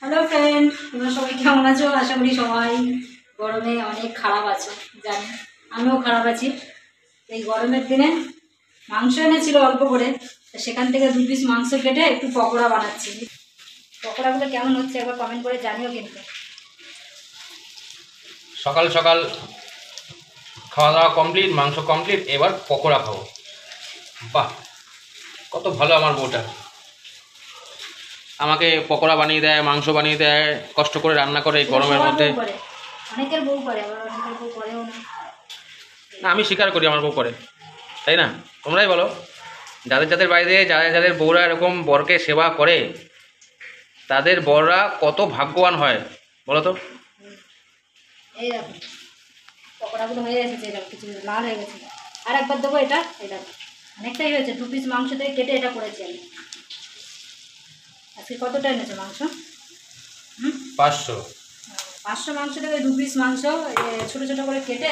Hello friend, তোমরা সবাই কেমন আছো? আশা করি সবাই গরমে অনেক খারাপ আছো, জানি আমিও খারাপ আছি। এই গরমের দিনে মাংস এনেছিল অল্প করে, তো সেখান থেকে 2 পিস মাংস কেটে একটু পকোড়া বানাচ্ছি। পকোড়াগুলো কেমন হচ্ছে একবার কমেন্ট করে জানিও কিন্তু। সকাল সকাল খাওয়া দাওয়া কমপ্লিট, মাংস কমপ্লিট, এবার পকোড়া খাবো। বাহ, কত ভালো আমার বউটা, আমাকে পকোড়া বানিয়ে দেয়, মাংস বানিয়ে দেয়, কষ্ট করে রান্না করে এই গরমের মধ্যে। অনেকের বউ করে, আবার অনেকের বউ করেও না। না, আমি স্বীকার করি আমার বউ করে, তাই না? তোমরাই বলো, যাদের যাদের বাড়িতে যাদের যাদের বউরা এরকম বরকে সেবা করে তাদের বররা কত ভাগ্যবান হয় বলো তো। এই দেখো পকোড়াগুলো হয়ে এসেছে, এরকম কিছু লাল হয়ে গেছে। আর একবার দেবো, এটা অনেকটাই হয়েছে। 2 পিস মাংস থেকে কেটে এটা করেছি আমি। আজকে কতটা এনেছে মাংস? 500 500 মাংস থেকে 2 পিস মাংস ছোটো ছোটো করে কেটে